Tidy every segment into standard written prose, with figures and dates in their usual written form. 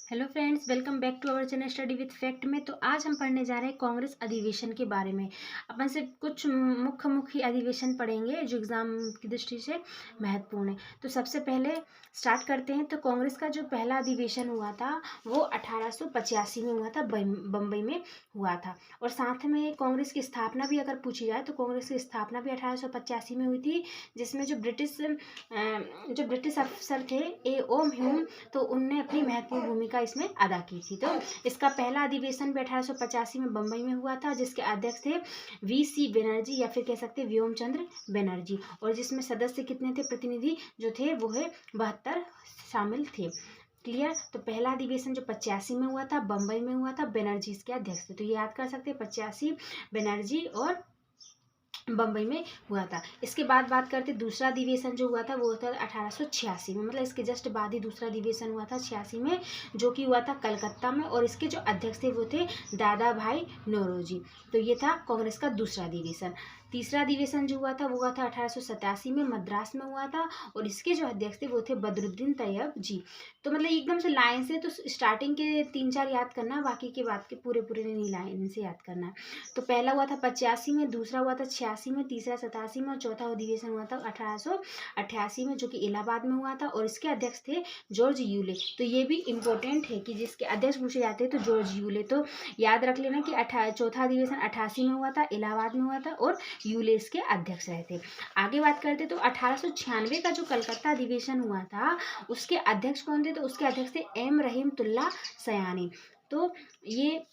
Hello friends, welcome back to our channel study with fact में। तो आज हम पढ़ने जा रहे हैं कांग्रेस अधिवेशन के बारे में। अपन से कुछ मुख्य अधिवेशन पढ़ेंगे जो एग्जाम की दृष्टि से महत्वपूर्ण है। तो सबसे पहले स्टार्ट करते हैं। तो कांग्रेस का जो पहला अधिवेशन हुआ था वो 1885 में हुआ था, बम्बई में हुआ था। और साथ में कांग्रेस की स्थापना भी अगर पूछी जाए तो कांग्रेस की स्थापना भी 1885 में हुई थी, जिसमें जो ब्रिटिश अफसर थे ए ओम ह्यूम, तो उनने अपनी महत्वपूर्ण भूमिका इसमें अदा की थी। तो इसका पहला अधिवेशन भी 1885 में बम्बई में हुआ था, जिसके अध्यक्ष थे वी.सी. बनर्जी या फिर कह सकते हैं व्योम चंद्र बनर्जी। और जिसमें सदस्य कितने थे, प्रतिनिधि जो थे वो है 72 शामिल थे। क्लियर। तो पहला अधिवेशन जो 85 में हुआ था, बम्बई में हुआ था, बनर्जी इसके अध्यक्ष थे। तो ये याद कर सकते हैं, 85 बनर्जी और बम्बई में हुआ था। इसके बाद बात करते दूसरा अधिवेशन जो हुआ था वो था 1886 में, मतलब इसके जस्ट बाद ही दूसरा अधिवेशन हुआ था 86 में, जो कि हुआ था कलकत्ता में। और इसके जो अध्यक्ष थे वो थे दादा भाई नौरोजी। तो ये था कांग्रेस का दूसरा अधिवेशन। तीसरा अधिवेशन जो हुआ था वो हुआ था 1887 में, मद्रास में हुआ था। और इसके जो अध्यक्ष थे वो थे बदरुद्दीन तैयब जी। तो मतलब एकदम से लाइन से तो स्टार्टिंग के 3-4 याद करना, बाकी के बाद के पूरे नहीं लाइन से याद करना। तो पहला हुआ था 85 में, दूसरा हुआ था 86 में, तीसरा 87 में और चौथा अधिवेशन हुआ था 1888 में, जो कि इलाहाबाद में हुआ था। और इसके अध्यक्ष थे जॉर्ज यूले। तो ये भी इम्पोर्टेंट है कि जिसके अध्यक्ष पूछे जाते हैं तो जॉर्ज यूले। तो याद रख लेना कि चौथा अधिवेशन 88 में हुआ था, इलाहाबाद में हुआ था और यूले इसके अध्यक्ष रहे थे। आगे बात करते तो 1896 का जो कलकत्ता अधिवेशन हुआ था उसके अध्यक्ष कौन थे, तो उसके अध्यक्ष थे एम रहीमतुल्लाह सयानी। तो ये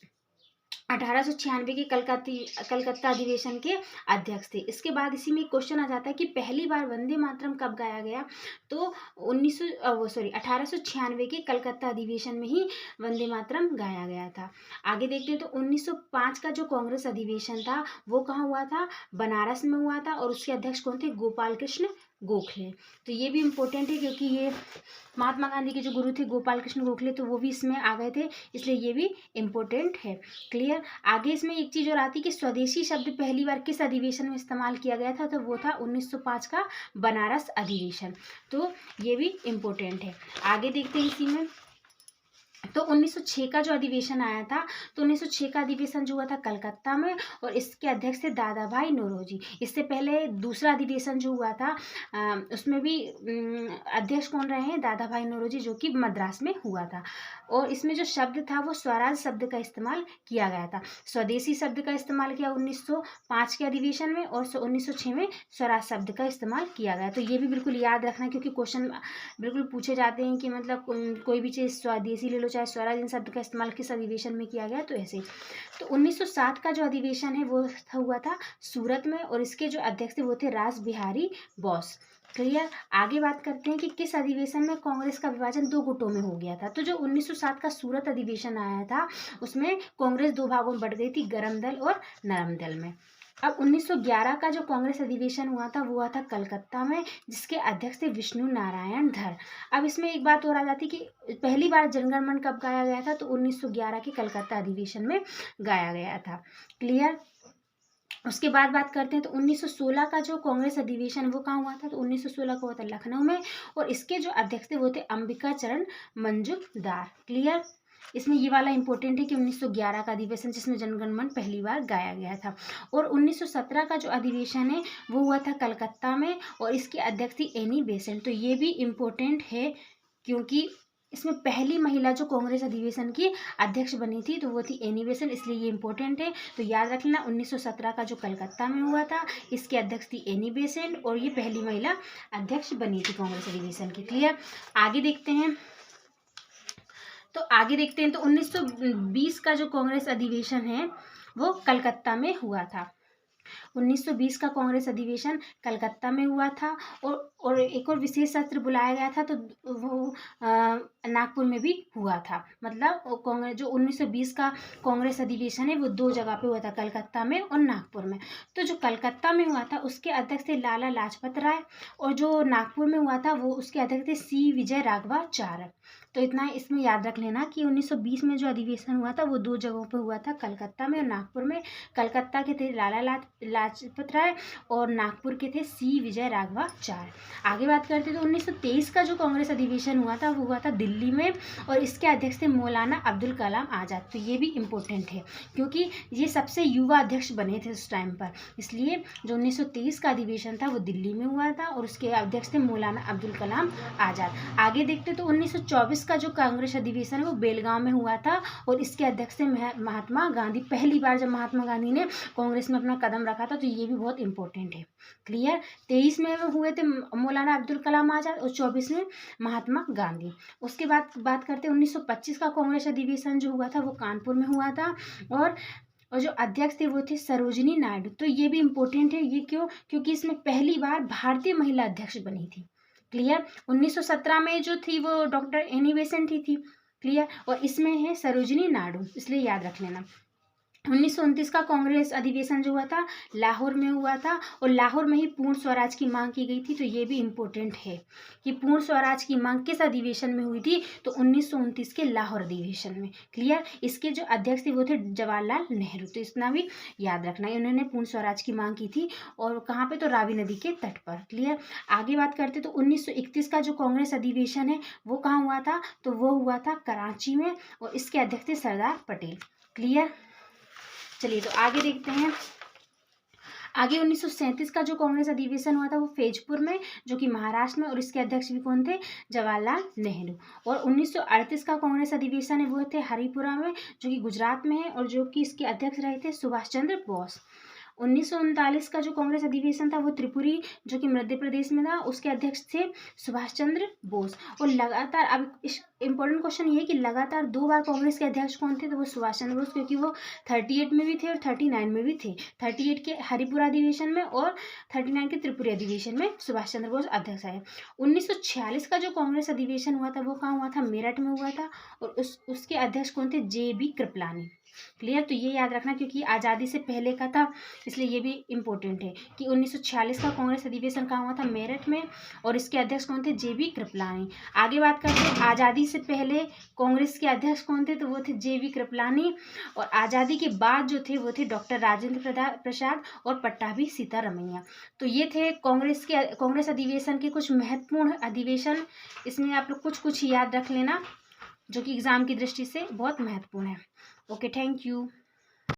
1896 के कलकत्ता अधिवेशन के अध्यक्ष थे। इसके बाद इसी में क्वेश्चन आ जाता है कि पहली बार वंदे मातरम कब गाया गया, तो 1896 के कलकत्ता अधिवेशन में ही वंदे मातरम गाया गया था। आगे देखते हैं तो 1905 का जो कांग्रेस अधिवेशन था वो कहाँ हुआ था, बनारस में हुआ था। और उसके अध्यक्ष कौन थे, गोपाल कृष्ण गोखले। तो ये भी इम्पोर्टेंट है क्योंकि ये महात्मा गांधी के जो गुरु थे गोपाल कृष्ण गोखले, तो वो भी इसमें आ गए थे, इसलिए ये भी इम्पोर्टेंट है। क्लियर। आगे इसमें एक चीज़ और आती है कि स्वदेशी शब्द पहली बार किस अधिवेशन में इस्तेमाल किया गया था, तो वो था 1905 का बनारस अधिवेशन। तो ये भी इम्पोर्टेंट है। आगे देखते हैं इसी में। तो 1906 का जो अधिवेशन आया था, तो 1906 का अधिवेशन जो हुआ था कलकत्ता में और इसके अध्यक्ष थे दादा भाई नौरोजी। इससे पहले दूसरा अधिवेशन जो हुआ था उसमें भी अध्यक्ष कौन रहे हैं, दादा भाई नौरोजी, जो कि मद्रास में हुआ था। और इसमें जो शब्द था वो स्वराज शब्द का इस्तेमाल किया गया था। स्वदेशी शब्द का इस्तेमाल किया 1905 के अधिवेशन में और 1906 में स्वराज शब्द का इस्तेमाल किया गया। तो ये भी बिल्कुल याद रखना, क्योंकि क्वेश्चन बिल्कुल पूछे जाते हैं कि मतलब कोई भी चीज़ स्वदेशी ले लो चाहे स्वराज, इन शब्द का इस्तेमाल किस अधिवेशन में किया गया, तो ऐसे। तो 1907 का जो अधिवेशन है वो हुआ था सूरत में और इसके जो अध्यक्ष थे वो थे रास बिहारी बोस। क्लियर। आगे बात करते हैं कि किस अधिवेशन में कांग्रेस का विभाजन 2 गुटों में हो गया था। तो जो 1907 का सूरत अधिवेशन आया था उसमें कांग्रेस 2 भागों में बढ़ गई थी, गरम दल और नरम दल में। अब 1911 का जो कांग्रेस अधिवेशन हुआ था वो हुआ था कलकत्ता में, जिसके अध्यक्ष थे विष्णु नारायण धर। अब इसमें एक बात और आ जाती कि पहली बार जनगण मन कब गाया गया था, तो 1911 के कलकत्ता अधिवेशन में गाया गया था। क्लियर। उसके बाद बात करते हैं तो 1916 का जो कांग्रेस अधिवेशन वो कहाँ हुआ था, तो 1916 का हुआ था लखनऊ में और इसके जो अध्यक्ष थे वो थे अंबिका चरण मंजूमदार। क्लियर। इसमें ये वाला इंपॉर्टेंट है कि 1911 का अधिवेशन जिसमें जनगण मन पहली बार गाया गया था। और 1917 का जो अधिवेशन है वो हुआ था कलकत्ता में और इसके अध्यक्ष थी एनी बेसेंट। तो ये भी इम्पोर्टेंट है क्योंकि इसमें पहली महिला जो कांग्रेस अधिवेशन की अध्यक्ष बनी थी तो वो थी एनी बेसेंट, इसलिए ये इंपॉर्टेंट है। तो याद रख लेना 1917 का जो कलकत्ता में हुआ था इसके अध्यक्ष थी एनी बेसेंट और ये पहली महिला अध्यक्ष बनी थी कांग्रेस अधिवेशन की। क्लियर। आगे देखते हैं तो 1920 का जो कांग्रेस अधिवेशन है वो कलकत्ता में हुआ था। 1920 का कांग्रेस अधिवेशन कलकत्ता में हुआ था और एक और विशेष सत्र बुलाया गया था, तो वो नागपुर में भी हुआ था। मतलब कांग्रेस जो 1920 का कांग्रेस अधिवेशन है वो 2 जगह पे हुआ था, कलकत्ता में और नागपुर में। तो जो कलकत्ता में हुआ था उसके अध्यक्ष थे लाला लाजपत राय और जो नागपुर में हुआ था वो उसके अध्यक्ष थे सी विजय राघवाचार्य। तो इतना इसमें याद रख लेना कि 1920 में जो अधिवेशन हुआ था वो 2 जगहों पे हुआ था, कलकत्ता में और नागपुर में। कलकत्ता के थे लाला लाजपत राय और नागपुर के थे सी विजयराघवाचार्य। आगे बात करते तो 1923 का जो कांग्रेस अधिवेशन हुआ था वो हुआ था दिल्ली में और इसके अध्यक्ष थे मौलाना अब्दुल कलाम आज़ाद। तो ये भी इम्पोर्टेंट है क्योंकि ये सबसे युवा अध्यक्ष बने थे उस टाइम पर, इसलिए जो 1923 का अधिवेशन था वो दिल्ली में हुआ था और उसके अध्यक्ष थे मौलाना अब्दुल कलाम आज़ाद। आगे देखते तो 1924 का जो कांग्रेस अधिवेशन है वो बेलगांव में हुआ था और इसके अध्यक्ष थे महात्मा गांधी। पहली बार जब महात्मा गांधी ने कांग्रेस में अपना कदम रखा था, तो ये भी बहुत इंपॉर्टेंट है। क्लियर। 23 में हुए थे मौलाना अब्दुल कलाम आज़ाद और 24 में महात्मा गांधी। उसके बाद बात करते हैं 1925 का कांग्रेस अधिवेशन जो हुआ था वो कानपुर में हुआ था और जो अध्यक्ष थे वो थे सरोजिनी नायडू। तो ये भी इम्पोर्टेंट है। ये क्यों? क्योंकि इसमें पहली बार भारतीय महिला अध्यक्ष बनी थी। क्लियर। 1917 में जो थी वो डॉक्टर एनी बेसेंट ही थी। क्लियर। और इसमें है सरोजिनी नायडू, इसलिए याद रख लेना। 1929 का कांग्रेस अधिवेशन जो हुआ था लाहौर में हुआ था और लाहौर में ही पूर्ण स्वराज की मांग की गई थी। तो ये भी इम्पोर्टेंट है कि पूर्ण स्वराज की मांग किस अधिवेशन में हुई थी, तो 1929 के लाहौर अधिवेशन में। क्लियर। इसके जो अध्यक्ष थे वो थे जवाहरलाल नेहरू। तो इतना भी याद रखना है, उन्होंने पूर्ण स्वराज की मांग की थी और कहाँ पे, तो रावी नदी के तट पर। क्लियर। आगे बात करते तो 1931 का जो कांग्रेस अधिवेशन है वो कहाँ हुआ था, तो वो हुआ था कराची में और इसके अध्यक्ष थे सरदार पटेल। क्लियर। चलिए तो आगे देखते हैं। आगे 1937 का जो कांग्रेस अधिवेशन हुआ था वो फैजपुर में, जो कि महाराष्ट्र में, और इसके अध्यक्ष भी कौन थे, जवाहरलाल नेहरू। और 1938 का कांग्रेस अधिवेशन है वो थे हरिपुरा में, जो कि गुजरात में है और जो कि इसके अध्यक्ष रहे थे सुभाष चंद्र बोस। 1939 का जो कांग्रेस अधिवेशन था वो त्रिपुरी, जो कि मध्य प्रदेश में था, उसके अध्यक्ष थे सुभाष चंद्र बोस। और लगातार, अब इम्पोर्टेंट क्वेश्चन ये है कि लगातार 2 बार कांग्रेस के अध्यक्ष कौन थे, तो वो सुभाष चंद्र बोस, क्योंकि वो 38 में भी थे और 39 में भी थे। 38 के हरिपुरा अधिवेशन में और 39 के त्रिपुरी अधिवेशन में सुभाष चंद्र बोस अध्यक्ष आए। 1946 का जो कांग्रेस अधिवेशन हुआ था वो कहाँ हुआ था, मेरठ में हुआ था और उसके अध्यक्ष कौन थे, JB कृपलानी। क्लियर। तो ये याद रखना क्योंकि आज़ादी से पहले का था, इसलिए ये भी इम्पोर्टेंट है कि 1946 का कांग्रेस अधिवेशन कहाँ हुआ था, मेरठ में, और इसके अध्यक्ष कौन थे, JB कृपलानी। आगे बात करते हैं आज़ादी से पहले कांग्रेस के अध्यक्ष कौन थे, तो वो थे JB कृपलानी, और आज़ादी के बाद जो थे वो थे डॉक्टर राजेंद्र प्रसाद और पट्टाभी सीतारमैया। तो ये थे कांग्रेस अधिवेशन के कुछ महत्वपूर्ण अधिवेशन। इसमें आप लोग कुछ याद रख लेना जो कि एग्जाम की दृष्टि से बहुत महत्वपूर्ण है। Okay, thank you.